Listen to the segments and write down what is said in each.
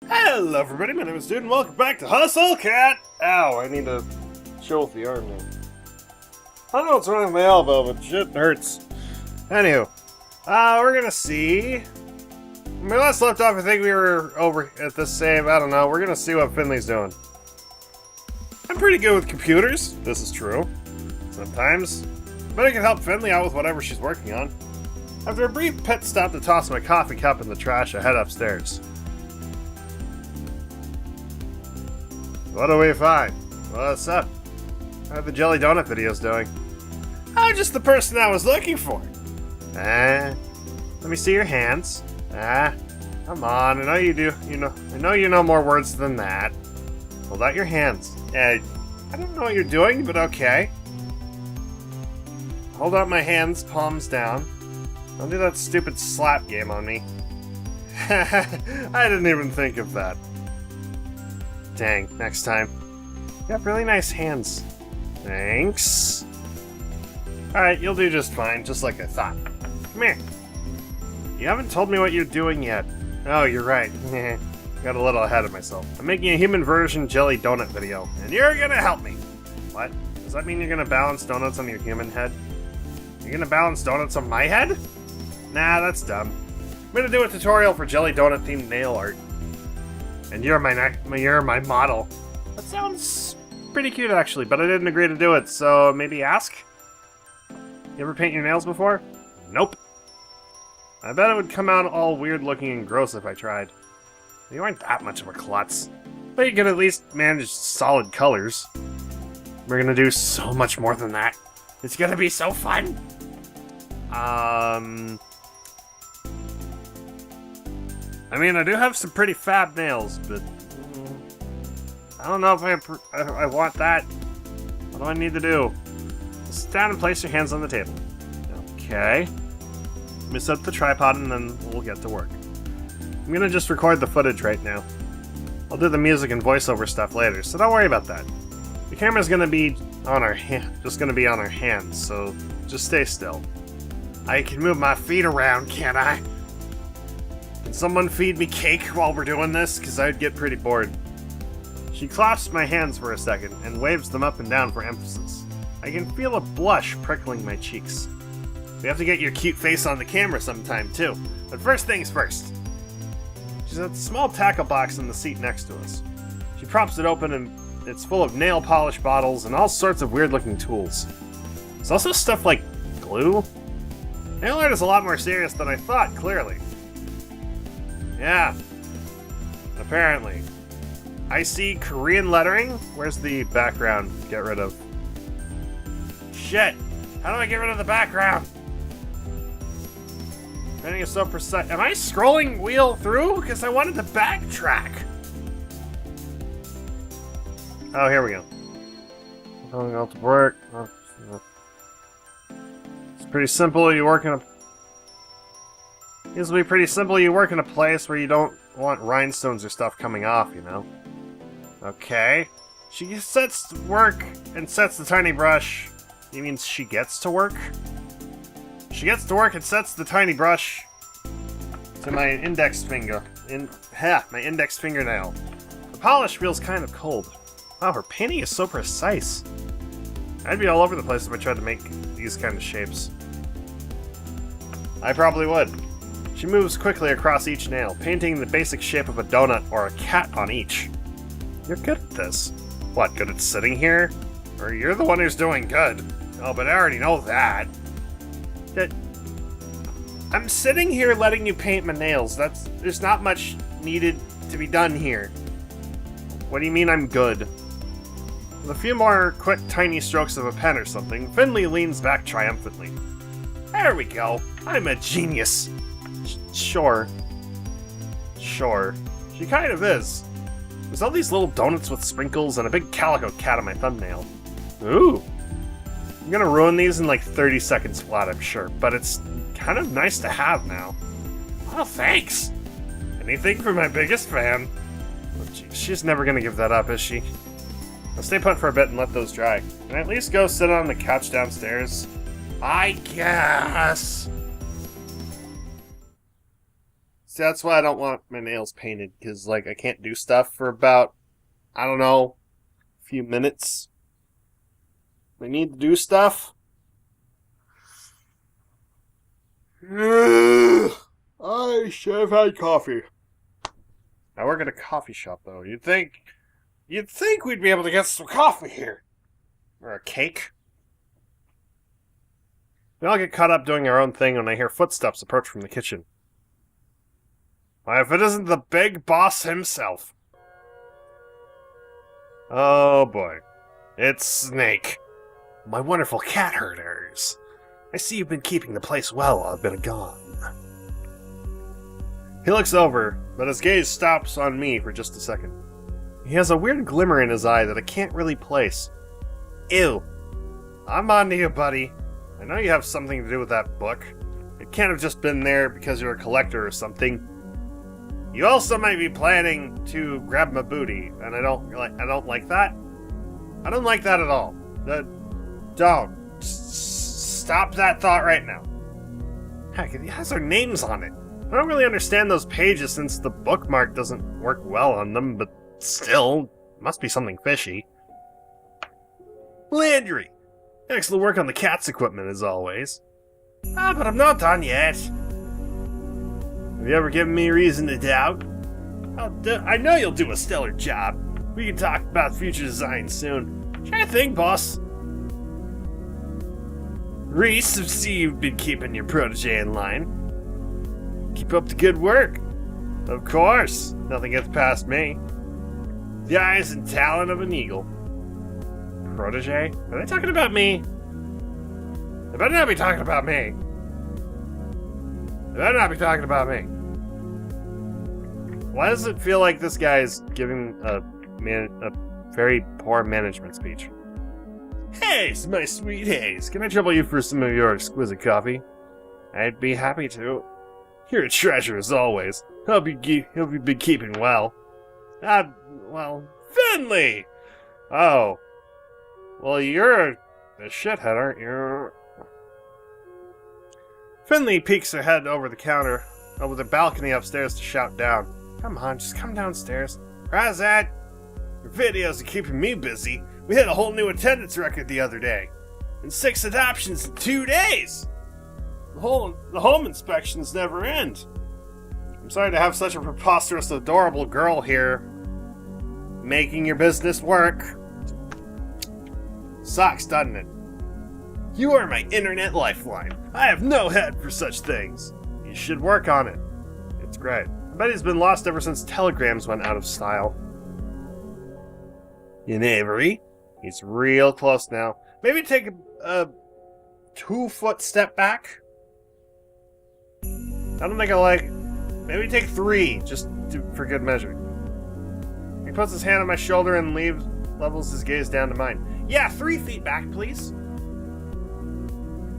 Hello everybody, my name is Dude and welcome back to Hustle Cat! Ow, I need to chill with the arm now. I don't know what's wrong with my elbow, but shit hurts. Anywho, we're gonna see... When we last left off, I think we were over at this save, I don't know. We're gonna see what Finley's doing. I'm pretty good with computers, this is true. Sometimes. But I can help Finley out with whatever she's working on. After a brief pit stop to toss my coffee cup in the trash, I head upstairs. What do we find? What's up? How are the jelly donut videos doing? Oh, just the person I was looking for. Let me see your hands. Come on, I know you do. I know you know more words than that. Hold out your hands. I don't know what you're doing, but okay. Hold out my hands, palms down. Don't do that stupid slap game on me. I didn't even think of that. Dang, next time. You have really nice hands. Thanks. Alright, you'll do just fine, just like I thought. Come here. You haven't told me what you're doing yet. Oh, you're right. Got a little ahead of myself. I'm making a human version jelly donut video, and you're gonna help me. What? Does that mean you're gonna balance donuts on your human head? You're gonna balance donuts on my head? Nah, that's dumb. I'm gonna do a tutorial for jelly donut themed nail art. And you're my model. That sounds pretty cute actually, but I didn't agree to do it, so maybe ask? You ever paint your nails before? Nope. I bet it would come out all weird looking and gross if I tried. You aren't that much of a klutz. But you can at least manage solid colors. We're gonna do so much more than that. It's gonna be so fun! I mean, I do have some pretty fab nails, but I don't know if I want that. What do I need to do? Sit down and place your hands on the table. Okay. Let me set up the tripod and then we'll get to work. I'm gonna just record the footage right now. I'll do the music and voiceover stuff later, so don't worry about that. The camera's gonna be on our hands, so just stay still. I can move my feet around, can't I? Can someone feed me cake while we're doing this? Because I'd get pretty bored. She clasps my hands for a second and waves them up and down for emphasis. I can feel a blush prickling my cheeks. We have to get your cute face on the camera sometime too. But first things first. She's at the small tackle box in the seat next to us. She props it open and it's full of nail polish bottles and all sorts of weird looking tools. There's also stuff like glue. Nail art is a lot more serious than I thought, clearly. Yeah. Apparently. I see Korean lettering. Where's the background? Get rid of. Shit! How do I get rid of the background? Everything is so precise. Am I scrolling wheel through? Because I wanted to backtrack. Oh, here we go. Going out to work. It's pretty simple. You work in a... This will be pretty simple. You work in a place where you don't want rhinestones or stuff coming off, you know? Okay. She sets to work and sets the tiny brush. You mean she gets to work? She gets to work and sets the tiny brush to my index finger. My index fingernail. The polish feels kind of cold. Wow, her painting is so precise. I'd be all over the place if I tried to make these kind of shapes. I probably would. She moves quickly across each nail, painting the basic shape of a donut or a cat on each. You're good at this. What, good at sitting here? Or you're the one who's doing good. Oh, but I already know that. I'm sitting here letting you paint my nails. There's not much needed to be done here. What do you mean I'm good? With a few more quick tiny strokes of a pen or something, Finley leans back triumphantly. There we go. I'm a genius. Sure. She kind of is. There's all these little donuts with sprinkles and a big calico cat on my thumbnail. Ooh. I'm gonna ruin these in like 30 seconds flat, I'm sure, but it's kind of nice to have now. Oh, thanks. Anything for my biggest fan. Oh, geez, she's never gonna give that up, is she? I'll stay put for a bit and let those dry. Can I at least go sit on the couch downstairs? I guess. See, that's why I don't want my nails painted, because, like, I can't do stuff for about, I don't know, a few minutes. I need to do stuff. I should have had coffee. I work at a coffee shop, though. You'd think we'd be able to get some coffee here. Or a cake. We all get caught up doing our own thing when I hear footsteps approach from the kitchen. Why, if it isn't the big boss himself. Oh boy. It's Snake. My wonderful cat herders. I see you've been keeping the place well while I've been gone. He looks over, but his gaze stops on me for just a second. He has a weird glimmer in his eye that I can't really place. Ew. I'm on to you, buddy. I know you have something to do with that book. It can't have just been there because you're a collector or something. You also might be planning to grab my booty, and I don't like that. I don't like that at all. Don't. Stop that thought right now. Heck, it has our names on it. I don't really understand those pages since the bookmark doesn't work well on them, but still, must be something fishy. Landry! Excellent work on the cat's equipment, as always. But I'm not done yet. Have you ever given me reason to doubt? I know you'll do a stellar job. We can talk about future designs soon. Sure thing, boss. Reese, I see you've been keeping your protege in line. Keep up the good work. Of course, nothing gets past me. The eyes and talent of an eagle. Protege? Are they talking about me? They better not be talking about me. They better not be talking about me. Why does it feel like this guy's giving a very poor management speech? Hey, my sweet Haze, can I trouble you for some of your exquisite coffee? I'd be happy to. You're a treasure as always. Hope you've been keeping well. Finley! Oh. Well, you're a shithead, aren't you? Finley peeks her head over the balcony upstairs to shout down. Come on, just come downstairs. Razat! Your videos are keeping me busy. We hit a whole new attendance record the other day. And 6 adoptions in 2 days! The home inspections never end. I'm sorry to have such a preposterous, adorable girl here making your business work. Sucks, doesn't it? You are my internet lifeline. I have no head for such things. You should work on it. It's great. I bet he's been lost ever since telegrams went out of style. In Avery, he's real close now. Maybe take a 2-foot step back. I don't think I like. Maybe take 3, just for good measure. He puts his hand on my shoulder and levels his gaze down to mine. Yeah, 3 feet back, please.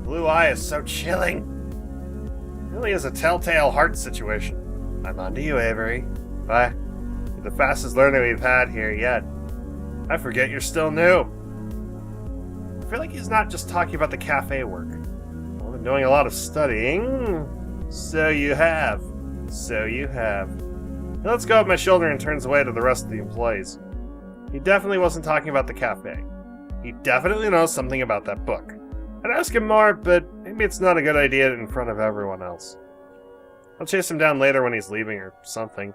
Blue eye is so chilling. Really is a telltale heart situation. I'm on to you, Avery. Bye. You're the fastest learner we've had here yet. I forget you're still new. I feel like he's not just talking about the cafe work. I've been doing a lot of studying. So you have. He lets go of my shoulder and turns away to the rest of the employees. He definitely wasn't talking about the cafe. He definitely knows something about that book. I'd ask him more, but maybe it's not a good idea in front of everyone else. I'll chase him down later when he's leaving or something.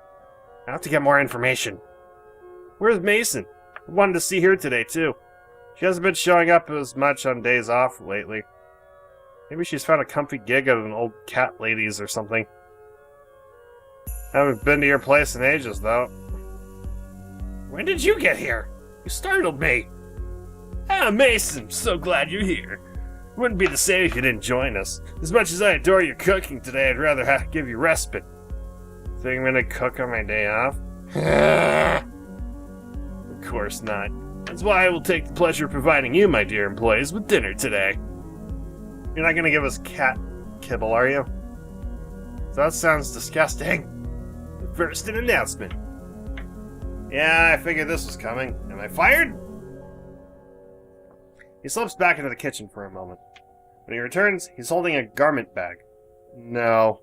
I have to get more information. Where's Mason? I wanted to see her today, too. She hasn't been showing up as much on days off lately. Maybe she's found a comfy gig at an old cat lady's or something. Haven't been to your place in ages, though. When did you get here? You startled me. Mason, so glad you're here. Wouldn't be the same if you didn't join us. As much as I adore your cooking today, I'd rather give you respite. Think I'm gonna cook on my day off? Of course not. That's why I will take the pleasure of providing you, my dear employees, with dinner today. You're not gonna give us cat kibble, are you? That sounds disgusting. First, an announcement. Yeah, I figured this was coming. Am I fired? He slips back into the kitchen for a moment. When he returns, he's holding a garment bag. No.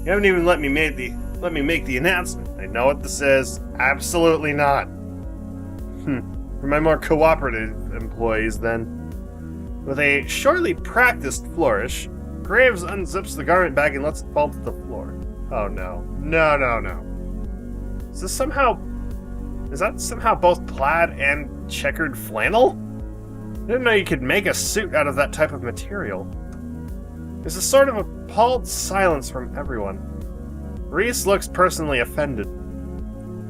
You haven't even let me make the announcement. I know what this is. Absolutely not. For my more cooperative employees, then. With a shortly practiced flourish, Graves unzips the garment bag and lets it fall to the floor. Oh no. No. Is that somehow both plaid and checkered flannel? I didn't know you could make a suit out of that type of material. There's a sort of appalled silence from everyone. Reese looks personally offended.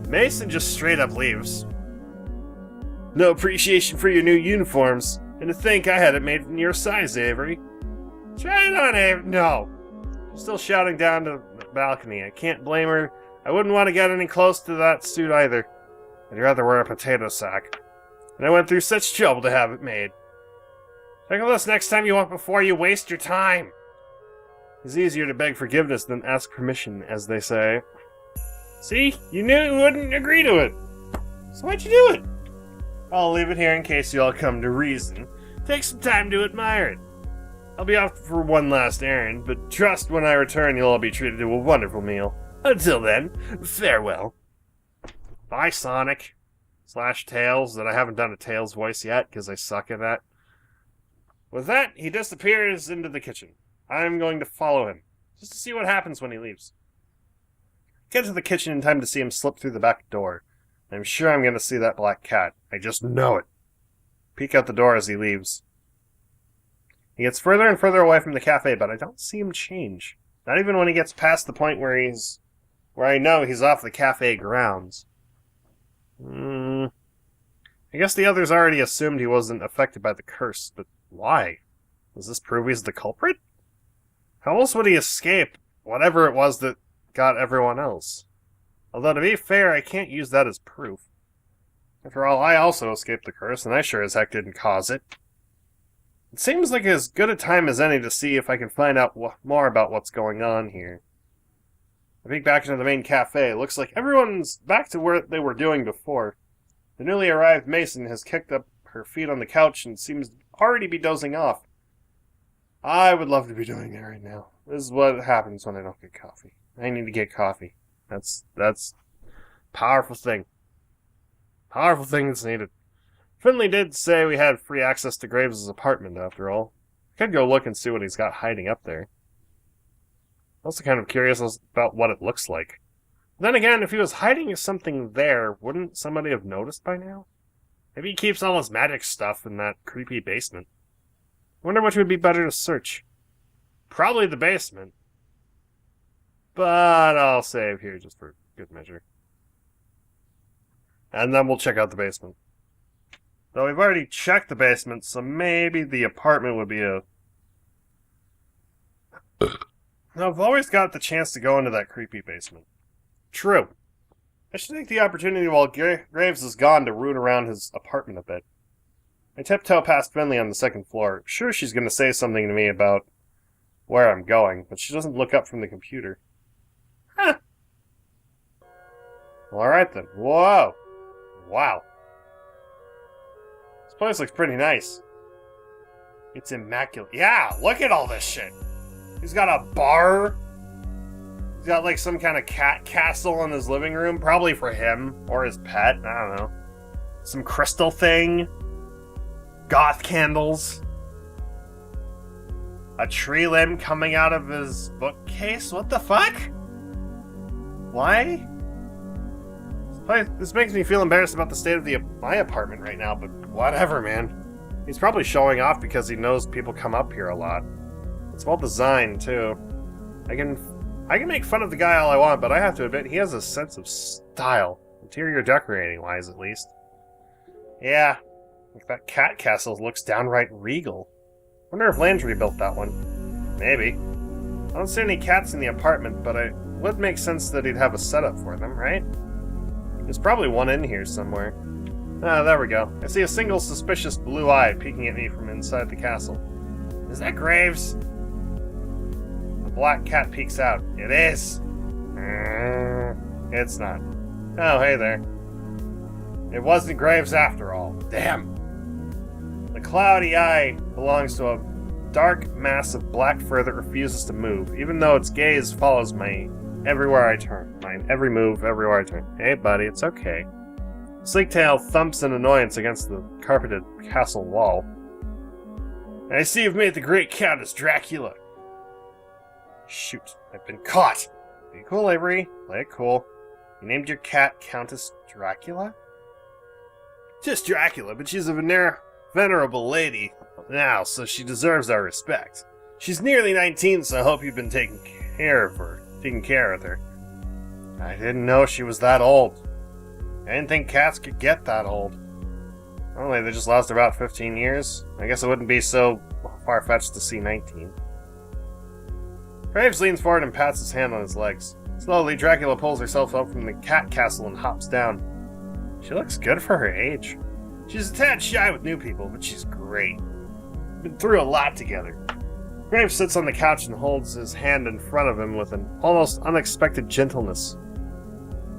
Mason just straight up leaves. No appreciation for your new uniforms. And to think I had it made in your size, Avery. Try it on, Avery. No. She's still shouting down to the balcony. I can't blame her. I wouldn't want to get any close to that suit either. I'd rather wear a potato sack. And I went through such trouble to have it made. Think of this next time you want before you waste your time. It's easier to beg forgiveness than ask permission, as they say. See? You knew you wouldn't agree to it. So why'd you do it? I'll leave it here in case you all come to reason. Take some time to admire it. I'll be off for one last errand, but trust when I return you'll all be treated to a wonderful meal. Until then, farewell. Bye, Sonic. / Tails, that I haven't done a Tails voice yet, because I suck at that. With that, he disappears into the kitchen. I'm going to follow him, just to see what happens when he leaves. Get to the kitchen in time to see him slip through the back door. I'm sure I'm going to see that black cat. I just know it. Peek out the door as he leaves. He gets further and further away from the cafe, but I don't see him change. Not even when he gets past the point where I know he's off the cafe grounds. I guess the others already assumed he wasn't affected by the curse, but why? Does this prove he's the culprit? How else would he escape whatever it was that got everyone else? Although, to be fair, I can't use that as proof. After all, I also escaped the curse, and I sure as heck didn't cause it. It seems like as good a time as any to see if I can find out more about what's going on here. I peek back into the main cafe. It looks like everyone's back to where they were doing before. The newly arrived Mason has kicked up her feet on the couch and seems to already be dozing off. I would love to be doing that right now. This is what happens when I don't get coffee. I need to get coffee. That's powerful thing. Powerful thing that's needed. Finley did say we had free access to Graves' apartment, after all. I could go look and see what he's got hiding up there. I'm also kind of curious about what it looks like. Then again, if he was hiding something there, wouldn't somebody have noticed by now? Maybe he keeps all his magic stuff in that creepy basement. I wonder which would be better to search. Probably the basement. But I'll save here just for good measure. And then we'll check out the basement. Though we've already checked the basement, so maybe the apartment would be a... Now, I've always got the chance to go into that creepy basement. True. I should take the opportunity while Graves is gone to root around his apartment a bit. I tiptoe past Finley on the second floor. Sure, she's going to say something to me about where I'm going, but she doesn't look up from the computer. Huh. Alright then. Whoa. Wow. This place looks pretty nice. It's immaculate. Yeah, look at all this shit. He's got a bar. He's got like some kind of cat castle in his living room. Probably for him or his pet. I don't know. Some crystal thing. Goth candles. A tree limb coming out of his bookcase? What the fuck? Why? This makes me feel embarrassed about the state of my apartment right now, but whatever, man. He's probably showing off because he knows people come up here a lot. It's well designed, too. I can make fun of the guy all I want, but I have to admit, he has a sense of style. Interior decorating-wise, at least. Yeah, like that cat castle looks downright regal. Wonder if Landry built that one. Maybe. I don't see any cats in the apartment, but it would make sense that he'd have a setup for them, right? There's probably one in here somewhere. Ah, there we go. I see a single suspicious blue eye peeking at me from inside the castle. Is that Graves? The black cat peeks out. It is! It's not. Oh, hey there. It wasn't Graves after all. Damn! The cloudy eye belongs to a dark mass of black fur that refuses to move, even though its gaze follows me everywhere I turn. Mine every move, everywhere I turn. Hey, buddy, it's okay. The sleek tail thumps in annoyance against the carpeted castle wall. I see you've made the great Countess Dracula. Shoot, I've been caught. Be cool, Avery. Play it cool. You named your cat Countess Dracula? Just Dracula, but she's a venerable lady now, so she deserves our respect. She's nearly 19, so I hope you've been taking care of her. I didn't know she was that old. I didn't think cats could get that old. Only they just lost about 15 years. I guess it wouldn't be so far-fetched to see 19. Graves leans forward and pats his hand on his legs. Slowly, Dracula pulls herself up from the cat castle and hops down. She looks good for her age. She's a tad shy with new people, but she's great. Been through a lot together. Graves sits on the couch and holds his hand in front of him with an almost unexpected gentleness.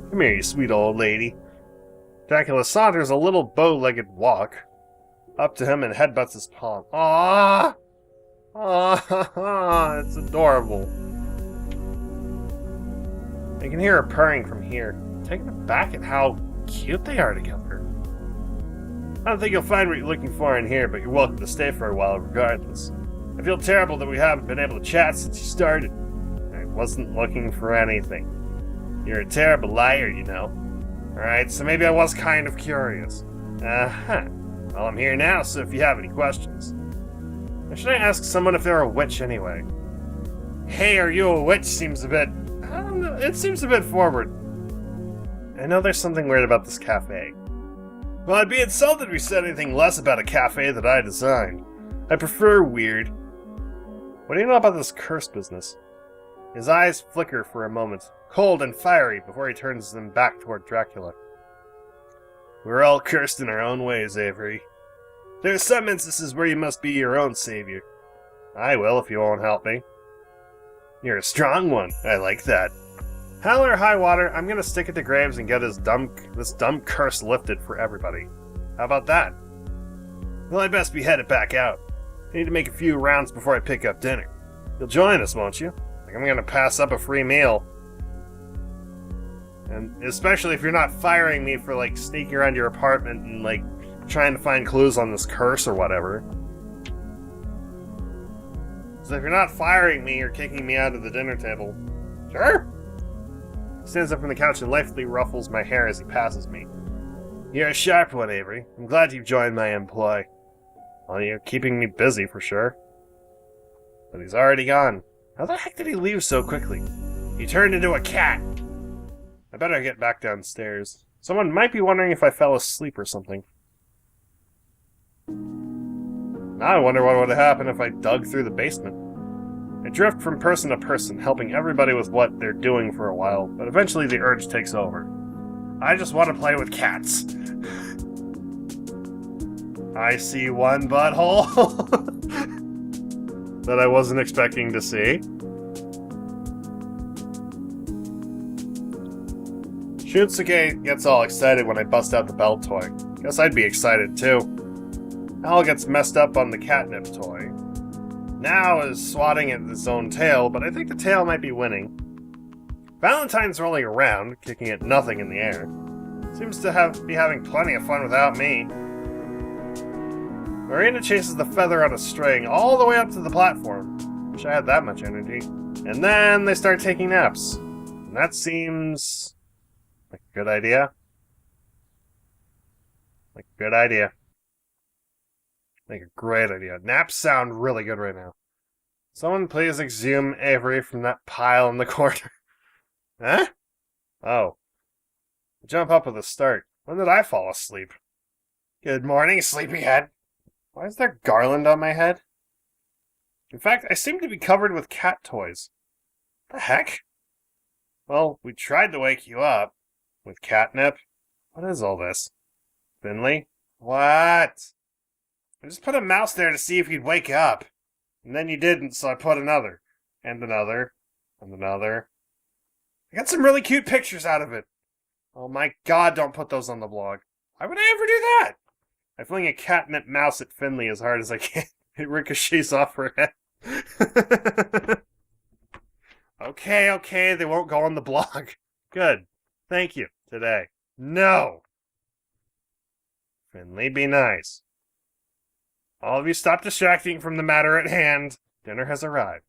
Come here, you sweet old lady. Dracula saunters a little bow-legged walk up to him and headbutts his palm. Aww! Aww, it's adorable. I can hear her purring from here, taken aback at how cute they are together. I don't think you'll find what you're looking for in here, but you're welcome to stay for a while regardless. I feel terrible that we haven't been able to chat since you started. I wasn't looking for anything. You're a terrible liar, you know. Alright, so maybe I was kind of curious. Uh-huh. Well, I'm here now, so if you have any questions. Or should I ask someone if they're a witch anyway? Hey, are you a witch seems a bit... I don't know, it seems a bit forward. I know there's something weird about this cafe. Well, I'd be insulted if we said anything less about a cafe that I designed. I prefer weird. What do you know about this curse business? His eyes flicker for a moment, cold and fiery, before he turns them back toward Dracula. We're all cursed in our own ways, Avery. There are some instances where you must be your own savior. I will, if you won't help me. You're a strong one. I like that. Hell or high water, I'm gonna stick it to Graves and get this dumb curse lifted for everybody. How about that? Well, I'd best be headed back out. I need to make a few rounds before I pick up dinner. You'll join us, won't you? Like I'm gonna pass up a free meal. And especially if you're not firing me for, like, sneaking around your apartment and, like, trying to find clues on this curse or whatever. So if you're not firing me or kicking me out of the dinner table, sure? He stands up from the couch and lightly ruffles my hair as he passes me. You're a sharp one, Avery. I'm glad you've joined my employ. Well, you're keeping me busy for sure. But he's already gone. How the heck did he leave so quickly? He turned into a cat! I better get back downstairs. Someone might be wondering if I fell asleep or something. Now I wonder what would have happened if I dug through the basement. I drift from person to person, helping everybody with what they're doing for a while, but eventually the urge takes over. I just want to play with cats. I see one butthole that I wasn't expecting to see. Shunsuke gets all excited when I bust out the bell toy. Guess I'd be excited too. Al gets messed up on the catnip toy. Now is swatting at his own tail, but I think the tail might be winning. Valentine's rolling around, kicking at nothing in the air. Seems to be having plenty of fun without me. Marina chases the feather on a string all the way up to the platform. Wish I had that much energy. And then they start taking naps. And that seems like a good idea. Like a good idea. Like a great idea. Naps sound really good right now. Someone please exhume Avery from that pile in the corner. Huh? Oh. Jump up with a start. When did I fall asleep? Good morning, sleepyhead. Why is there garland on my head? In fact, I seem to be covered with cat toys. The heck? Well, we tried to wake you up. With catnip? What is all this? Finley? What? I just put a mouse there to see if you'd wake up. And then you didn't, so I put another. And another. And another. I got some really cute pictures out of it. Oh my god, don't put those on the blog. Why would I ever do that? I fling a catnip mouse at Finley as hard as I can. It ricochets off her head. Okay, they won't go on the blog. Good. Thank you. Today. No! Finley, be nice. All of you stop distracting from the matter at hand. Dinner has arrived.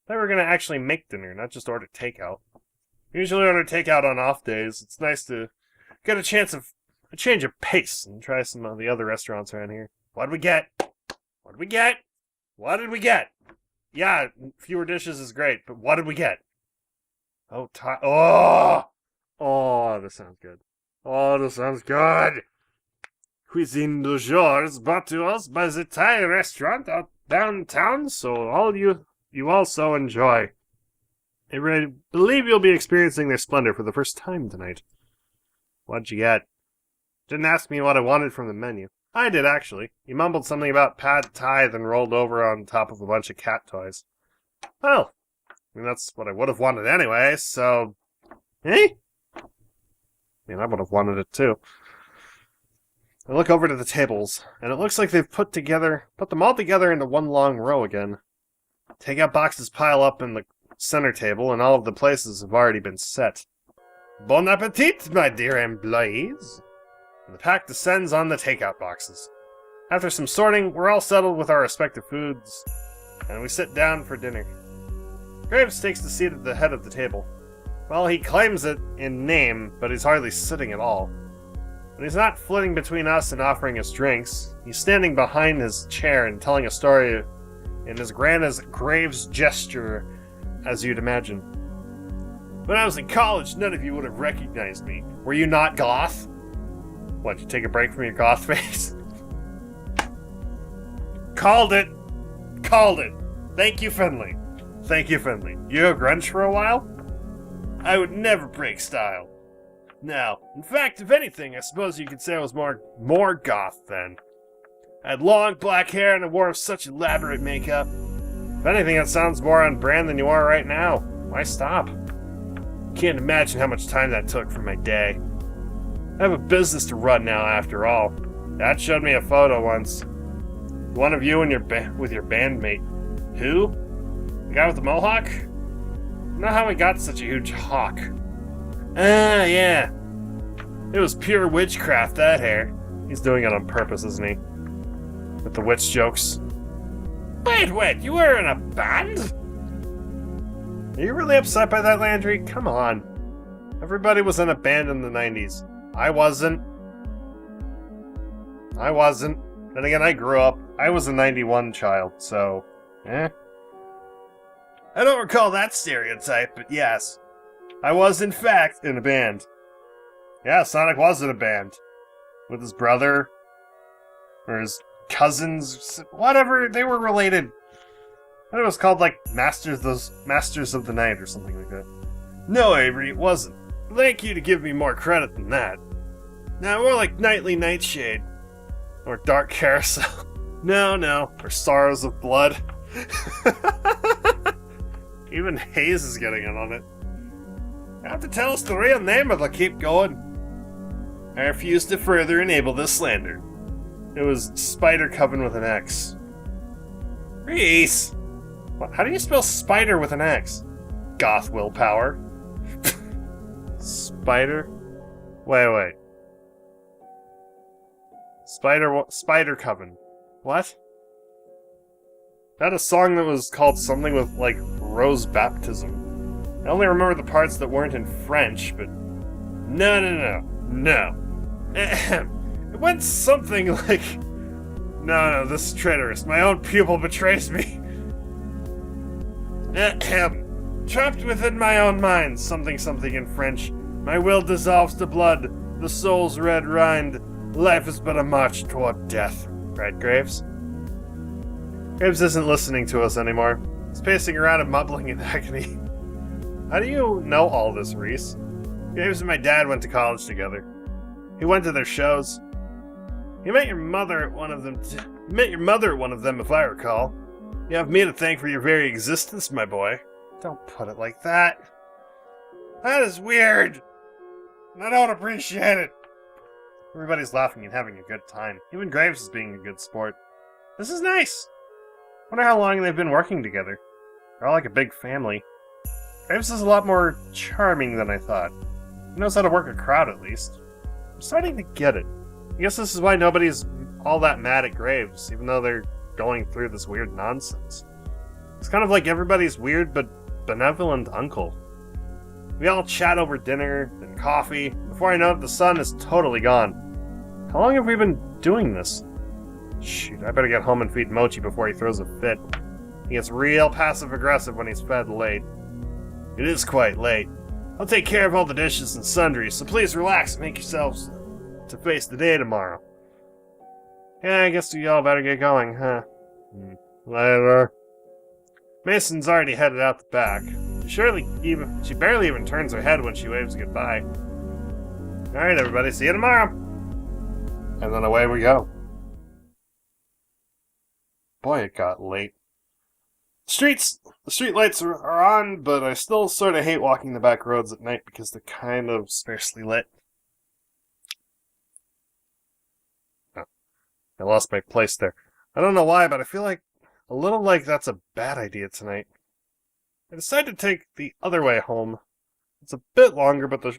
I thought we were going to actually make dinner, not just order takeout. We usually order takeout on off days. It's nice to get a change of pace and try some of the other restaurants around here. What did we get? What did we get? What did we get? Yeah, fewer dishes is great, but what did we get? Oh, oh, this sounds good. Oh, this sounds good. Cuisine du jour is brought to us by the Thai restaurant out downtown, so all you also enjoy. I believe you'll be experiencing their splendor for the first time tonight. What'd you get? Didn't ask me what I wanted from the menu. I did, actually. You mumbled something about pad thai, then rolled over on top of a bunch of cat toys. Well, I mean, that's what I would have wanted anyway, so... Eh? I mean, I would have wanted it too. I look over to the tables, and it looks like they've put them all together into one long row again. Takeout boxes pile up in the center table, and all of the places have already been set. Bon appetit, my dear employees! And the pack descends on the takeout boxes. After some sorting, we're all settled with our respective foods, and we sit down for dinner. Graves takes the seat at the head of the table. Well, he claims it in name, but he's hardly sitting at all. When he's not flitting between us and offering us drinks, he's standing behind his chair and telling a story in as grand as Graves' gesture as you'd imagine. When I was in college, none of you would have recognized me. Were you not goth? What, you take a break from your goth face? Called it! Called it! Thank you, Finley. Thank you, Finley. You a grunge for a while? I would never break style. No, in fact, if anything, I suppose you could say I was more goth then. I had long black hair and I wore such elaborate makeup. If anything, that sounds more on brand than you are right now. Why stop? Can't imagine how much time that took from my day. I have a business to run now, after all. Dad showed me a photo once. One of you and with your bandmate. Who? The guy with the mohawk? I know how he got such a huge hawk. Ah, yeah. It was pure witchcraft, that hair. He's doing it on purpose, isn't he? With the witch jokes. Wait, you were in a band? Are you really upset by that, Landry? Come on. Everybody was in a band in the 90s. I wasn't. Then again, I grew up. I was a 91 child, so... I don't recall that stereotype, but yes. I was, in fact, in a band. Yeah, Sonic was in a band. With his brother. Or his cousins. Whatever, they were related. I think it was called, like, Masters of the Night or something like that. No, Avery, it wasn't. Thank you to give me more credit than that. Now, more like Nightly Nightshade. Or Dark Carousel. No. Or Sorrows of Blood. Even Hayes is getting in on it. You have to tell us the real name or they'll keep going. I refuse to further enable this slander. It was Spider Coven with an X. Reese! What, how do you spell spider with an X? Goth willpower. Spider? Wait. Spider Coven. What? That a song that was called something with, like, Rose Baptism. I only remember the parts that weren't in French, but... No. It went something like... No, this is traitorous. My own pupil betrays me. Trapped within my own mind, something in French. My will dissolves to blood, the soul's red rind. Life is but a march toward death. Right, Graves? Graves isn't listening to us anymore. He's pacing around and mumbling in agony. How do you know all this, Reese? Graves and my dad went to college together. He went to their shows. He met your mother at one of them, if I recall. You have me to thank for your very existence, my boy. Don't put it like that. That is weird. I don't appreciate it. Everybody's laughing and having a good time. Even Graves is being a good sport. This is nice. Wonder how long they've been working together. They're all like a big family. Graves is a lot more charming than I thought. He knows how to work a crowd, at least. I'm starting to get it. I guess this is why nobody's all that mad at Graves, even though they're going through this weird nonsense. It's kind of like everybody's weird but benevolent uncle. We all chat over dinner and coffee. Before I know it, the sun is totally gone. How long have we been doing this? Shoot, I better get home and feed Mochi before he throws a fit. He gets real passive-aggressive when he's fed late. It is quite late. I'll take care of all the dishes and sundries, so please relax and make yourselves to face the day tomorrow. Yeah, I guess you all better get going, huh? Later. Mason's already headed out the back. She barely even turns her head when she waves goodbye. Alright, everybody, see you tomorrow! And then away we go. Boy, it got late. The street lights are on, but I still sort of hate walking the back roads at night because they're kind of sparsely lit. Oh, I lost my place there. I don't know why, but I feel like a little like that's a bad idea tonight. I decided to take the other way home. It's a bit longer, but the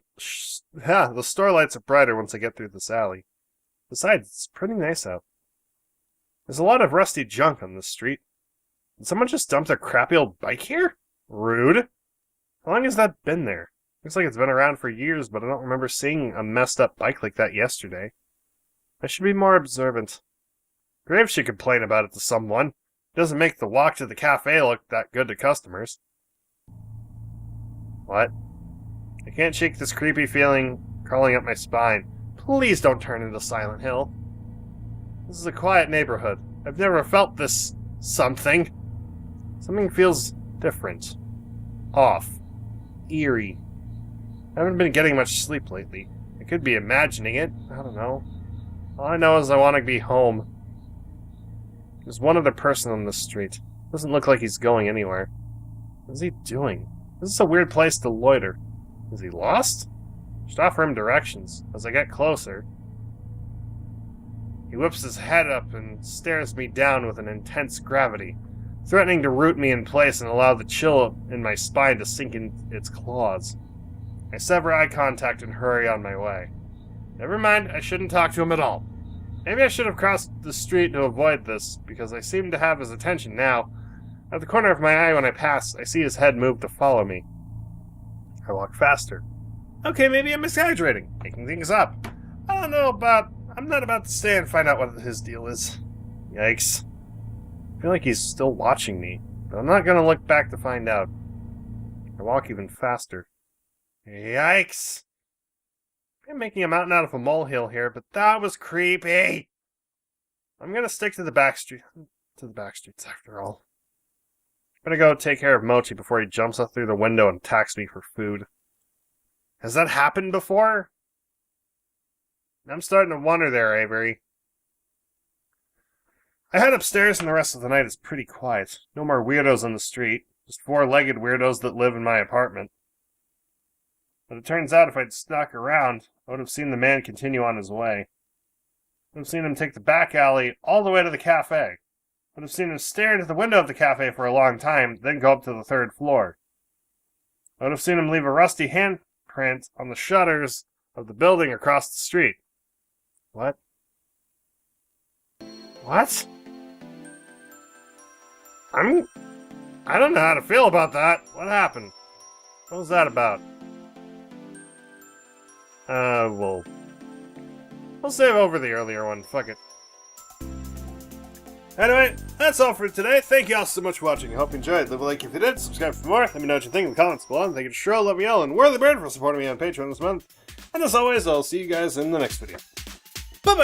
store lights are brighter once I get through this alley. Besides, it's pretty nice out. There's a lot of rusty junk on this street. Did someone just dump their crappy old bike here? Rude. How long has that been there? Looks like it's been around for years, but I don't remember seeing a messed up bike like that yesterday. I should be more observant. Graves should complain about it to someone. It doesn't make the walk to the cafe look that good to customers. What? I can't shake this creepy feeling crawling up my spine. Please don't turn into Silent Hill. This is a quiet neighborhood. I've never felt this something. Something feels different. Off. Eerie. I haven't been getting much sleep lately. I could be imagining it. I don't know. All I know is I want to be home. There's one other person on this street. Doesn't look like he's going anywhere. What is he doing? This is a weird place to loiter. Is he lost? I should offer him directions. As I get closer, he whips his head up and stares me down with an intense gravity, threatening to root me in place and allow the chill in my spine to sink in its claws. I sever eye contact and hurry on my way. Never mind, I shouldn't talk to him at all. Maybe I should have crossed the street to avoid this, because I seem to have his attention now. At the corner of my eye when I pass, I see his head move to follow me. I walk faster. Okay, maybe I'm exaggerating, making things up. I'm not about to stay and find out what his deal is. Yikes. I feel like he's still watching me, but I'm not gonna look back to find out. I walk even faster. Yikes. I'm making a mountain out of a molehill here, but that was creepy. I'm gonna stick to the back streets after all. I'm gonna go take care of Mochi before he jumps up through the window and attacks me for food. Has that happened before? I'm starting to wonder there, Avery. I head upstairs and the rest of the night is pretty quiet. No more weirdos on the street. Just four-legged weirdos that live in my apartment. But it turns out if I'd stuck around, I would have seen the man continue on his way. I would have seen him take the back alley all the way to the cafe. I would have seen him stare into the window of the cafe for a long time, then go up to the third floor. I would have seen him leave a rusty handprint on the shutters of the building across the street. What? What? I don't know how to feel about that. What happened? What was that about? We'll save over the earlier one. Fuck it. Anyway, that's all for today. Thank you all so much for watching. I hope you enjoyed. Leave a like if you did. Subscribe for more. Let me know what you think in the comments below. And thank you to Shrill, Love Me All, and Whirly Bird for supporting me on Patreon this month. And as always, I'll see you guys in the next video. Bye-bye!